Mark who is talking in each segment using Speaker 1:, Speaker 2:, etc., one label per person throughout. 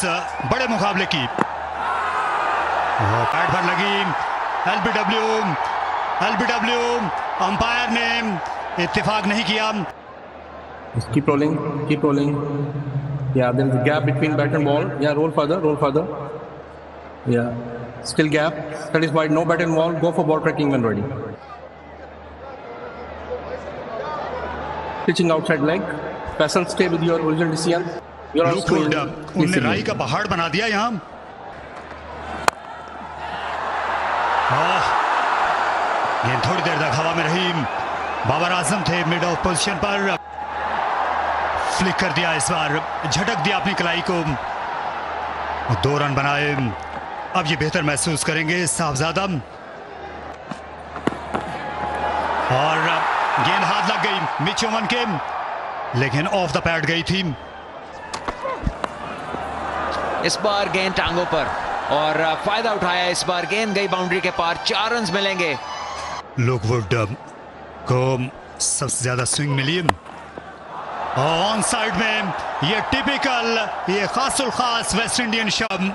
Speaker 1: बड़े मुकाबले की पैड पर लगी एलबीडब्ल्यू अंपायर ने इत्तेफाक नहीं किया।
Speaker 2: Keep rolling. Yeah, there is a gap between bat and ball. Yeah, roll further. Yeah, still gap. Satisfied, no bat and ball. Go for ball tracking when ready. Pitching outside leg. Passion, stay with your original decision.
Speaker 1: उन्होंने राई का पहाड़ बना दिया यहाँ। गेंद थोड़ी देर तक हवा में रही। बाबर आजम थे मिड ऑफ पोजीशन पर, फ्लिक कर दिया, इस बार झटक दिया अपनी कलाई को, 2 रन बनाए। अब ये बेहतर महसूस करेंगे साहबजादा। और गेंद हाथ लग गई मिचोमन के, लेकिन ऑफ द पैड गई थी।
Speaker 3: इस बार गेंद टांगों पर और फायदा उठाया। इस बार गेंद गई बाउंड्री के पार, 4 रन मिलेंगे।
Speaker 1: लुकवुड को सबसे ज्यादा स्विंग मिली। ऑन साइड में ये टिपिकल, ये खासुल खास वेस्ट इंडियन शब्द।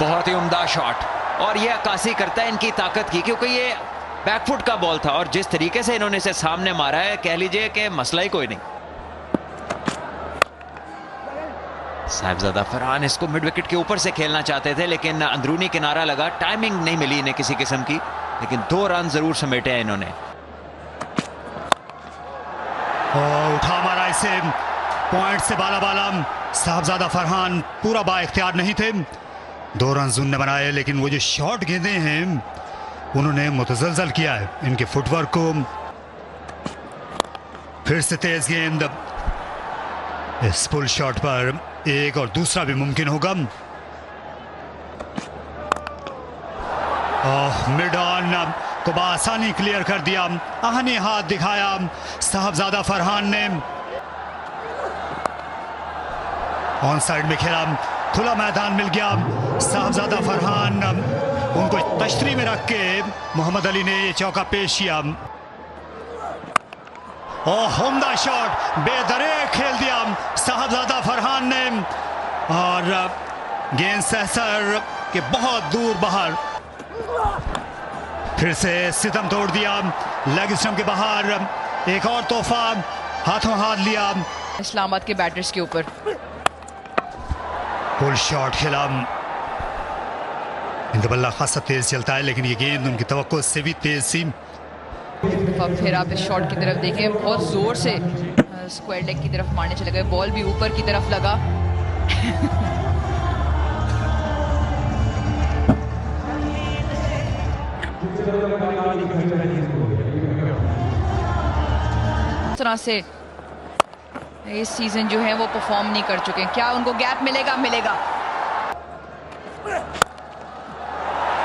Speaker 3: बहुत ही उम्दा शॉट, और ये अक्कासी करता है इनकी ताकत की, क्योंकि ये बैकफुट का बॉल था और जिस तरीके से इन्होंने इसे सामने मारा है, कह लीजिए कि मसला ही कोई नहीं। साहिबजादा फरहान इसको मिड विकेट के ऊपर से खेलना चाहते थे, लेकिन अंदरूनी किनारा लगा, टाइमिंग नहीं मिली इन्हें किसी किस्म की, लेकिन 2 रन जरूर समेटे हैं इन्होंने।
Speaker 1: उठा मारा इसे पॉइंट से बाला साहबजादा फरहान पूरा बा इख्तियार नहीं थे। 2 रन उन्होंने बनाए, लेकिन वो जो शॉर्ट गेंदें हैं उन्होंने मुतजलजल किया है इनके फुटवर्क को। फिर से तेज गेंद, इस पुल शॉट पर एक और दूसरा भी मुमकिन होगा। मिड ऑन को आसानी क्लियर कर दिया, आहनी हाथ दिखाया साहबजादा फरहान ने। ऑन साइड में खेला, खुला मैदान मिल गया। साहबजादा फरहान उनको तश्तरी में रख के मोहम्मद अली ने ये चौका पेश किया। उम्दा शॉट, बेदरेक खेल दिया साहबजादा फरहान ने, और गेंद सहसर के बहुत दूर बाहर। फिर से सितम तोड़ दिया, लेग स्टंप के बाहर। एक और तोहफा हाथों हाथ लिया
Speaker 4: इस्लामाबाद के बैटर्स के ऊपर।
Speaker 1: पुल शॉट खेला, इनका बल्ला खासा तेज चलता है, लेकिन ये गेंद उनकी तवक्को से भी तेज थी।
Speaker 4: फिर आप इस शॉट की तरफ देखें, बहुत जोर से स्क्वायर लेग की तरफ मारने चले गए, बॉल भी ऊपर की तरफ लगा। इस तरह से इस सीजन जो है वो परफॉर्म नहीं कर चुके हैं। क्या उनको गैप मिलेगा?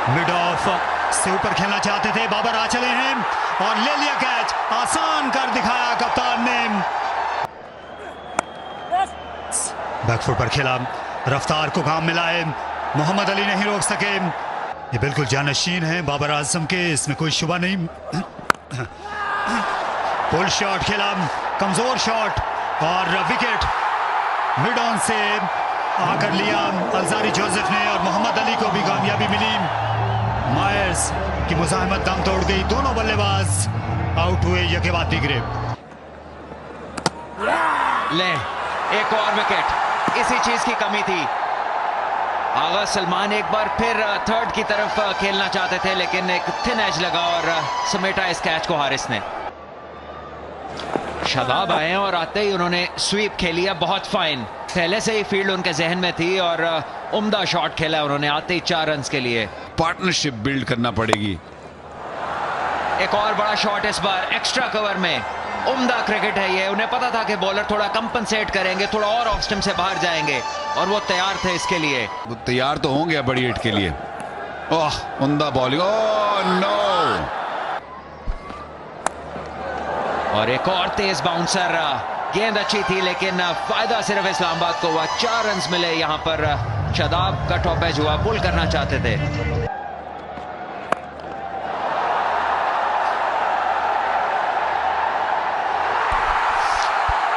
Speaker 1: मिड ऑफ से ऊपर खेलना चाहते थे, बाबर आ चले हैं और ले लिया कैच, आसान कर दिखाया कप्तान ने। बैकफुट पर खेला, रफ्तार को काम मिला है, मोहम्मद अली नहीं रोक सके। ये बिल्कुल जानशीन है बाबर आजम के, इसमें कोई शुबा नहीं। पुल शॉट खेला, कमजोर शॉट, और विकेट मिड ऑन से आकर लिया अलजारी जोसेफ ने, और मोहम्मद अली को भी कामयाबी मिली। मायर्स की मुजाहिमत दम तोड़ गई, दोनों बल्लेबाज आउट हुए, यके बाद दिगरे।
Speaker 3: ले एक और विकेट, इसी चीज की कमी थी। आगा सलमान एक बार फिर थर्ड की तरफ खेलना चाहते थे, लेकिन एक थिन एज लगा और समेटा इस कैच को हारिस ने। शादाब आए और आते ही उन्होंने स्वीप खेली है, बहुत फाइन। पहले से ही फील्ड उनके जहन में थी और उम्दा शॉट खेला उन्होंने आते ही 4 रन के लिए।
Speaker 5: पार्टनरशिप बिल्ड करना पड़ेगी।
Speaker 3: एक और बड़ा शॉट इस बार एक्स्ट्रा कवर में, उम्दा क्रिकेट है ये। उन्हें पता था कि बॉलर थोड़ा कंपनसेट करेंगे, थोड़ा और ऑफ स्टंप से बाहर जाएंगे, और वो तैयार थे इसके लिए।
Speaker 5: वो तैयार तो होंगे बड़ी हिट के लिए। ओह, उम्दा बॉलिंग, ओह नो।
Speaker 3: और एक और तेज बाउंसर, गेंद अच्छी थी लेकिन फायदा सिर्फ इस्लामाबाद को हुआ। 4 रन मिले यहां पर। शादाब का टॉप एज हुआ, पुल करना चाहते थे।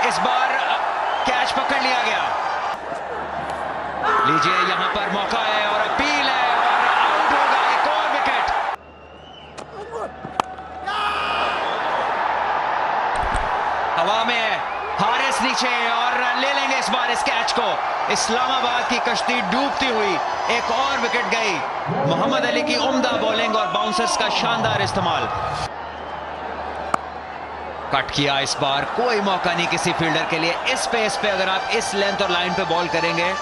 Speaker 3: इस बार कैच पकड़ लिया गया। लीजिए, यहां पर मौका है और अपील है और आउट होगा। एक और विकेट। हवा में है, हारिस नीचे और ले लेंगे इस बार इस कैच को। इस्लामाबाद की कश्ती डूबती हुई, एक और विकेट गई। मोहम्मद अली की उम्दा बॉलिंग और बाउंसर्स का शानदार इस्तेमाल। कट किया इस बार, कोई मौका नहीं किसी फील्डर के लिए। इस पेस पे अगर आप इस लेंथ और लाइन पे बॉल करेंगे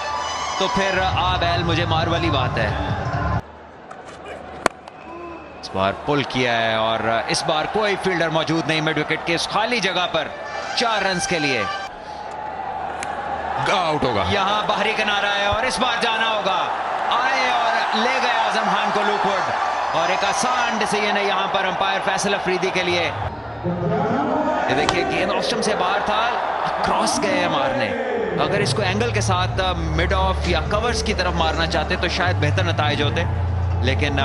Speaker 3: तो फिर आ बैल मुझे मार वाली बात है। इस बार पुल किया है और इस बार कोई फील्डर मौजूद नहीं मिड विकेट के इस खाली जगह पर। 4 रन के लिए
Speaker 5: आउट होगा।
Speaker 3: यहां बाहरी किनारा है और इस बार जाना होगा। आए और ले गए आजम खान को लुकवुड और एक आसान डिसीजन है यहां पर अंपायर फैसल अफरीदी के लिए। ये देखिए, गेंद ऑफ स्टंप से बाहर था, क्रॉस गए हैं मारने। अगर इसको एंगल के साथ मिड ऑफ या कवर्स की तरफ मारना चाहते तो शायद बेहतर नताइज होते, लेकिन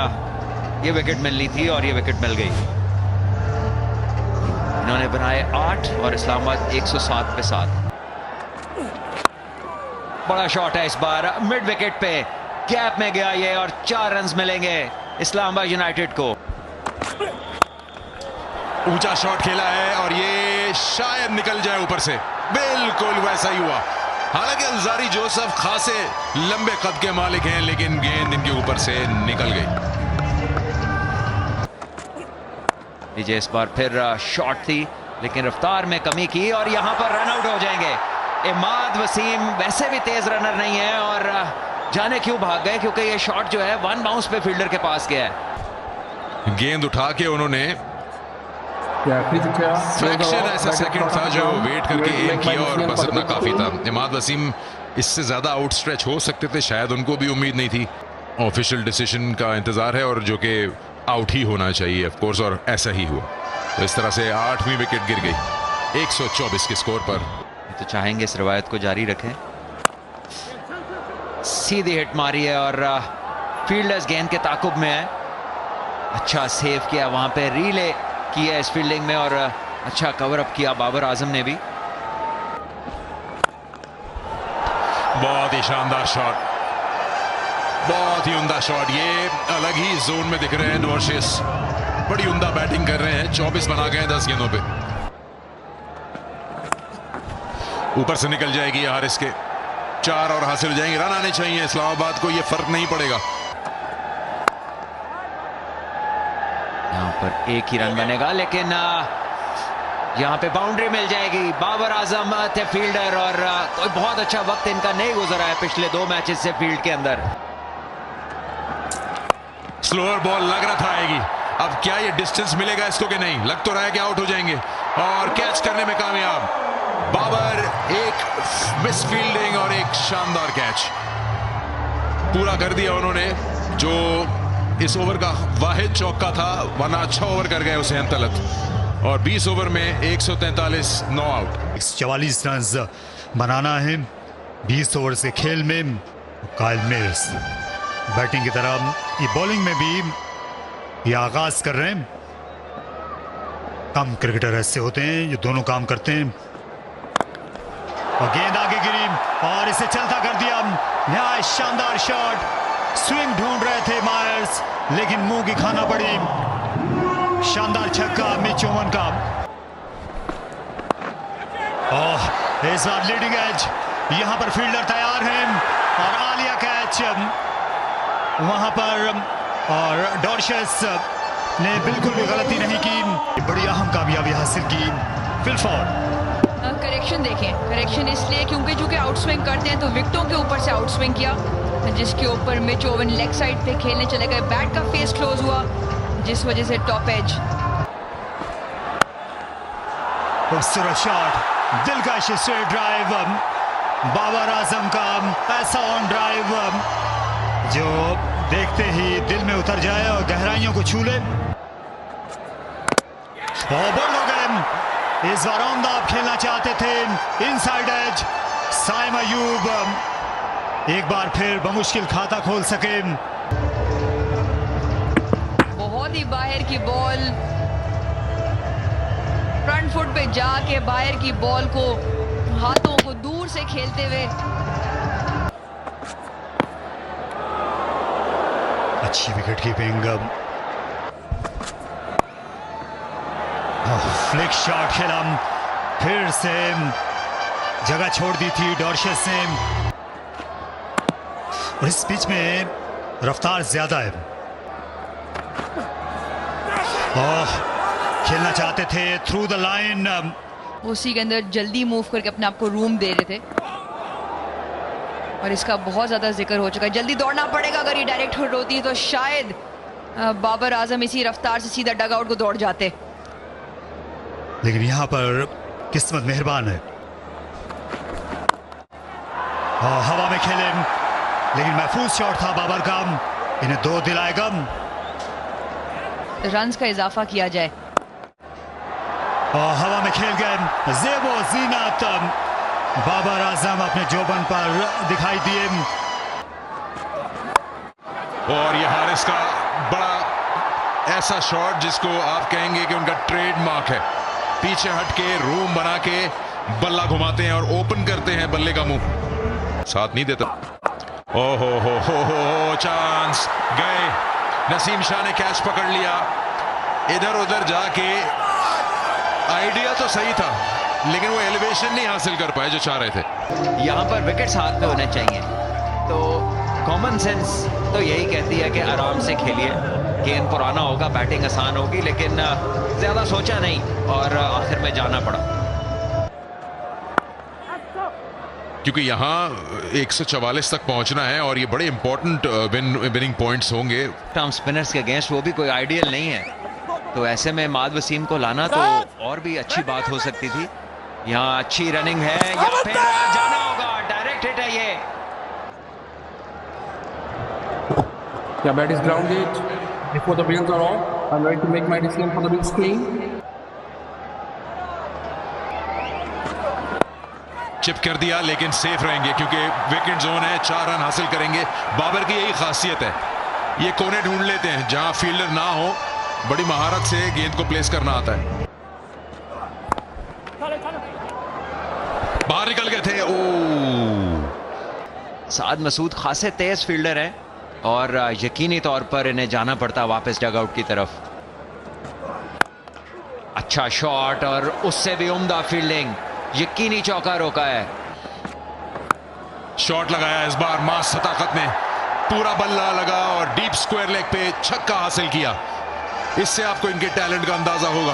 Speaker 3: ये विकेट मिलनी थी और ये विकेट मिल गई। इन्होंने बनाए 8 और इस्लामाबाद 107 पे 7। बड़ा शॉट है इस बार, मिड विकेट पे गैप में गया ये और 4 रन मिलेंगे इस्लामाबाद यूनाइटेड को।
Speaker 5: ऊंचा शॉट खेला है और ये शायद निकल जाए ऊपर से। बिल्कुल वैसा ही हुआ। हालांकि अलजारी जोसेफ खासे लंबे कद के मालिक हैं, लेकिन गेंद इनके ऊपर से निकल गई।
Speaker 3: लीजिए, इस बार फिर शॉट थी लेकिन रफ्तार में कमी की और यहां पर रन आउट हो जाएंगे। इमाद वसीम वैसे भी तेज रनर नहीं है और जाने क्यों भाग गए, क्योंकि ये शॉट जो है 1 बाउंस पे फील्डर के पास गया है।
Speaker 5: गेंद उठा के उन्होंने फ्रैक्शन ऐसा सेकंड था जो वेट करके एम किया और बस इतना काफी था। इमाद वसीम इससे ज्यादा आउट स्ट्रेच हो सकते थे, शायद उनको भी उम्मीद नहीं थी। ऑफिशियल डिसीजन का इंतजार है और जो कि आउट ही होना चाहिए ऑफ कोर्स, और ऐसा ही हुआ। तो इस तरह से 8वीं विकेट गिर गई 124 के स्कोर पर।
Speaker 3: तो चाहेंगे इस रवायत को जारी रखें। सीधी हिट मारी है और फील्डर्स गेंद के ताकुब में है। अच्छा सेव किया वहां पे, रीले किया इस फील्डिंग में और अच्छा कवर अप किया बाबर आजम ने भी।
Speaker 5: बहुत ही शानदार शॉट, बहुत ही उम्दा शॉट। ये अलग ही जोन में दिख रहे हैं नॉर्शियस, बड़ी उम्दा बैटिंग कर रहे हैं। 24 बना गए 10 गेंदों पे। ऊपर से निकल जाएगी हारिस के, 4 और हासिल हो जाएंगे। रन आने चाहिए इस्लामाबाद को, ये फर्क नहीं पड़ेगा।
Speaker 3: यहां पर एक ही रन बनेगा लेकिन यहां पे बाउंड्री मिल जाएगी। बाबर आजम थे फील्डर और कोई बहुत अच्छा वक्त इनका नहीं गुजरा है पिछले 2 मैचेस से फील्ड के अंदर।
Speaker 5: स्लोअर बॉल लग रहा था आएगी, अब क्या ये डिस्टेंस मिलेगा इसको कि नहीं? लग तो रहा है कि आउट हो जाएंगे और कैच करने में कामयाब बाबर। एक मिस फील्डिंग और एक शानदार कैच पूरा कर दिया उन्होंने, जो इस ओवर का वाहिद चौका था, वरना अच्छा ओवर कर गए उसे तलत। और 20 ओवर में 143 नॉ आउट।
Speaker 1: 44 रन बनाना है 20 ओवर से खेल में। काइल मिल्स बैटिंग की तरफ, ये बॉलिंग में भी ये आगाज कर रहे हैं। कम क्रिकेटर ऐसे होते हैं ये दोनों काम करते हैं। और गेंद आगे गिरी और इसे चलता कर दिया। यहाँ शानदार शॉट, स्विंग ढूंढ रहे थे मायर्स लेकिन मुंह की खाना पड़ी। शानदार छक्का मिच ओवन का। ओह, इस बार लीडिंग एज, यहां पर फील्डर तैयार हैं और आलिया कैच वहां पर, और डॉर्शस ने बिल्कुल भी गलती नहीं की, बड़ी अहम कामयाबी हासिल की। फिलफॉर
Speaker 4: करेक्शन देखें, करेक्शन इसलिए क्योंकि जो कि आउट स्विंग करते हैं तो विकेटों के ऊपर से आउट स्विंग किया, जिसके ऊपर मिच ओवन लेग साइड पे खेलने चले गए। बैट का फेस क्लोज हुआ जिस वजह से टॉप एज।
Speaker 1: खूबसूरत शॉट, दिलकश स्ट्रेट ड्राइव बाबर आजम का, ऐसा ऑन ड्राइव जो देखते ही दिल में उतर जाए और गहराइयों को छू ले। बॉल हो गए, इस बार ऑन द ऑफ खेलना चाहते थे, इनसाइड एज। साइम अयूब एक बार फिर बमुश्किल खाता खोल सके।
Speaker 4: बहुत ही बाहर की बॉल, फ्रंट फुट पे जाके बाहर की बॉल को हाथों को दूर से खेलते हुए
Speaker 1: अच्छी विकेट कीपिंग। फ्लिक शॉट खेला, फिर से जगह छोड़ दी थी डॉर्शेस ने, और इस पिच में रफ्तार ज्यादा है। खेलना चाहते थे थ्रू द लाइन,
Speaker 4: उसी के अंदर जल्दी मूव करके अपने आप को रूम दे रहे थे, और इसका बहुत ज्यादा जिक्र हो चुका है। जल्दी दौड़ना पड़ेगा, अगर ये डायरेक्ट हिट होती तो शायद बाबर आजम इसी रफ्तार से सीधा डग आउट को दौड़ जाते,
Speaker 1: लेकिन यहां पर किस्मत मेहरबान है। हवा में खेले, लेकिन महफूज शॉट था बाबर का, इन्हें 2 दिलाएगा।
Speaker 4: रन्स का इजाफा किया जाए।
Speaker 1: हवा में खेल गए, ज़ेबो ज़ीनत बाबर आजम अपने जोबन पर दिखाई दिए,
Speaker 5: और ये हारिस का बड़ा ऐसा शॉट जिसको आप कहेंगे कि उनका ट्रेडमार्क है। पीछे हटके रूम बना के बल्ला घुमाते हैं और ओपन करते हैं बल्ले का मुंह, साथ नहीं देता। ओहो हो चांस गए। नसीम शाह ने कैच पकड़ लिया, इधर उधर जाके आइडिया तो सही था, लेकिन वो एलिवेशन नहीं हासिल कर पाए जो चाह रहे थे।
Speaker 3: यहाँ पर विकेट्स हाथ पे होने चाहिए, तो कॉमन सेंस तो यही कहती है कि आराम से खेलिए, गेंद पुराना होगा, बैटिंग आसान होगी, लेकिन ज्यादा सोचा नहीं और आखिर में जाना पड़ा।
Speaker 5: क्योंकि यहाँ 144 तक पहुंचना है और ये बड़े इंपॉर्टेंट विनिंग पॉइंट्स होंगे।
Speaker 3: टर्म स्पिनर्स के अगेंस्ट वो भी कोई आइडियल नहीं है, तो ऐसे में माद वसीम को लाना तो और भी अच्छी बात हो सकती थी। यहाँ अच्छी रनिंग है, या फिर जाना होगा, डायरेक्ट हिट है ये।
Speaker 2: Yeah, bat is grounded before the wheels are off. I'm ready to make my decision for the big screen.
Speaker 5: Chip कर दिया, लेकिन सेफ रहेंगे क्योंकि विकेट जोन है, 4 रन हासिल करेंगे। बाबर की यही खासियत है, ये कोने ढूंढ लेते हैं जहां फील्डर ना हो, बड़ी महारत से गेंद को प्लेस करना आता है। बाहर निकल गए थे।
Speaker 3: साद मसूद खासे तेज फील्डर है और यकीनी तौर पर इन्हें जाना पड़ता वापस डगआउट की तरफ। अच्छा शॉट और उससे भी उम्दा फील्डिंग, यकीनी चौका रोका है।
Speaker 5: शॉट लगाया इस बार मास सदाकत ने, पूरा बल्ला लगा और डीप स्क्वायर लेग पे छक्का हासिल किया। इससे आपको इनके टैलेंट का अंदाजा होगा।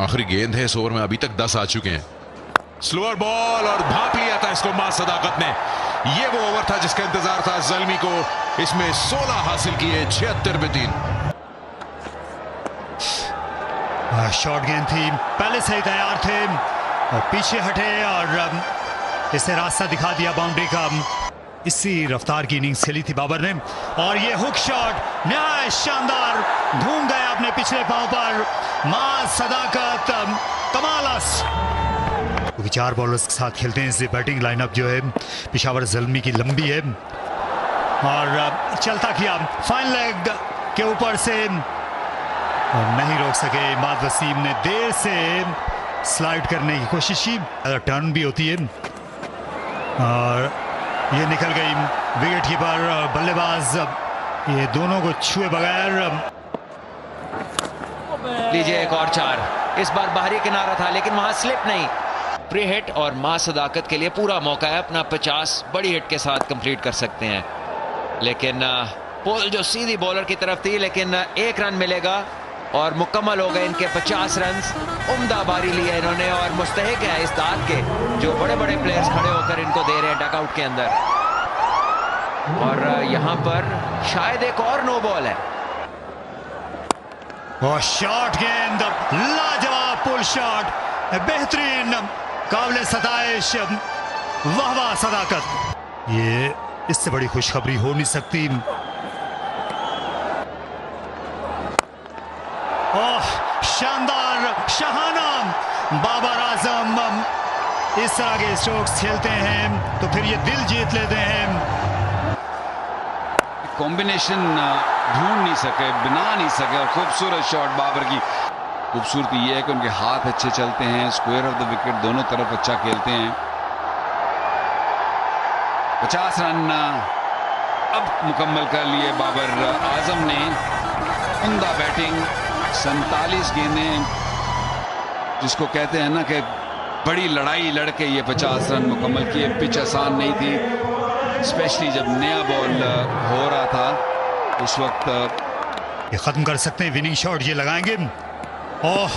Speaker 5: आखिरी गेंद है इस ओवर में, अभी तक 10 आ चुके हैं। स्लोअर बॉल और भाप लिया था इसको मास सदाकत ने। ये वो ओवर था जिसका इंतजार था ज़ल्मी को, इसमें 16 हासिल किए, 76 पे 3।
Speaker 1: शॉर्ट गेंद थी, पहले से ही तैयार थे और पीछे हटे और इसे रास्ता दिखा दिया बाउंड्री का। इसी रफ्तार की इनिंग्स खेली थी बाबर ने, और ये हुक शॉट नहायत शानदार, घूम गया अपने पिछले पांव पर। मास सदाकत कमालस, क्योंकि 4 बॉलर्स के साथ खेलते हैं। इसलिए बैटिंग लाइनअप जो है पेशावर ज़ल्मी की लंबी है, और चलता किया फाइन लेग के ऊपर से, और नहीं रोक सके माद वसीम ने। देर से स्लाइड करने की कोशिश की, टर्न भी होती है, और ये निकल गई। विकेट कीपर और बल्लेबाज ये दोनों को छुए बगैर।
Speaker 3: लीजिए एक और 4, इस बार बाहरी किनारा था लेकिन वहां स्लिप नहीं। प्री हिट और मां सदाकत के लिए पूरा मौका है, अपना 50 बड़ी हिट के साथ कंप्लीट कर सकते हैं। लेकिन पोल जो सीधी बॉलर की तरफ थी, लेकिन 1 रन मिलेगा और मुकम्मल हो गए इनके 50 रन। उम्दा बारी ली है इन्होंने और मुस्तहिक है इस दाद के जो बड़े बड़े प्लेयर्स खड़े होकर इनको दे रहे हैं डगआउट के अंदर। और यहां पर शायद एक और नो बॉल है।
Speaker 1: और शॉट गेंद, लाजवाब पुल शॉट, बेहतरीन, काबिल सताइश, वाह वाह सदाकत। ये इससे बड़ी खुशखबरी हो नहीं सकती। ओह शानदार, शाहाना, बाबर आजम इस तरह के स्ट्रोक्स खेलते हैं तो फिर ये दिल जीत लेते हैं।
Speaker 6: कॉम्बिनेशन ढूंढ नहीं सके, बना नहीं सके, और खूबसूरत शॉट बाबर की। खूबसूरती ये है कि उनके हाथ अच्छे चलते हैं, स्क्वायर ऑफ द विकेट दोनों तरफ अच्छा खेलते हैं। 50 रन अब मुकम्मल कर लिए बाबर आजम ने। उम्दा बैटिंग, 47 गेंदें, जिसको कहते हैं ना कि बड़ी लड़ाई लड़के ये 50 रन मुकम्मल किए। पिच आसान नहीं थी, स्पेशली जब नया बॉल हो रहा था उस वक्त।
Speaker 1: ये खत्म कर सकते हैं, विनिंग शॉट ये लगाएंगे। ओह,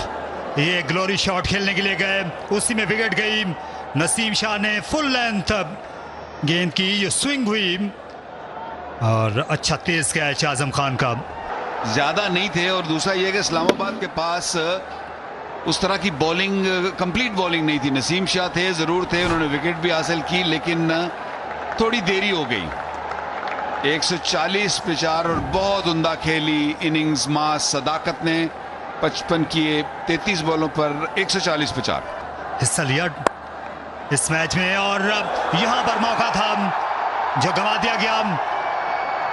Speaker 1: ये ग्लोरी शॉट खेलने के लिए गए, उसी में विकेट गई। नसीम शाह ने फुल लेंथ गेंद की, ये स्विंग हुई और अच्छा तेज कैच आजम खान का।
Speaker 6: ज्यादा नहीं थे, और दूसरा यह कि इस्लामाबाद के पास उस तरह की बॉलिंग, कंप्लीट बॉलिंग नहीं थी। नसीम शाह थे, जरूर थे, उन्होंने विकेट भी हासिल की, लेकिन थोड़ी देरी हो गई। 140 पे 4 और बहुत उम्दा खेली इनिंग्स मास सदाकत ने। 55 किए 33 बॉलों पर 140 पे 4
Speaker 1: हिस्सा लिया इस मैच में, और यहां पर मौका था जो गंवा दिया गया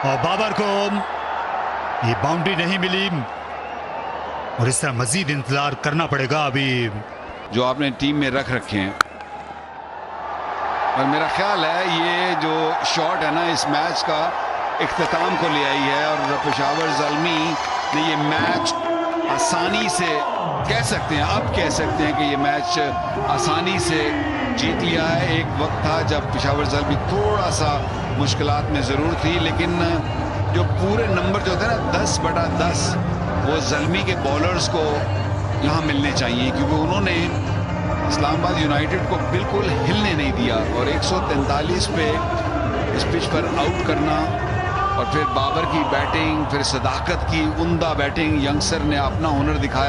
Speaker 1: और बाबर को ये बाउंड्री नहीं मिली और इस तरह मजीद इंतजार करना पड़ेगा अभी।
Speaker 6: जो आपने टीम में रख रखे हैं। और मेरा ख्याल है ये जो शॉट है ना, इस मैच का इख्तिताम को ले आई है, और पेशावर ज़ल्मी ने ये मैच आसानी से कह सकते हैं, अब कह सकते हैं कि ये मैच आसानी से जीत लिया है। एक वक्त था जब पेशावर ज़ल्मी थोड़ा सा मुश्किलात में ज़रूर थी, लेकिन जो पूरे नंबर जो थे ना 10/10 वो ज़ल्मी के बॉलर्स को यहाँ मिलने चाहिए, क्योंकि उन्होंने इस्लामाबाद यूनाइटेड को बिल्कुल हिलने नहीं दिया। और 143 पे इस पिच पर आउट करना, और फिर बाबर की बैटिंग, फिर सदाकत की उम्दा बैटिंग, यंगस्टर ने अपना हुनर दिखाया।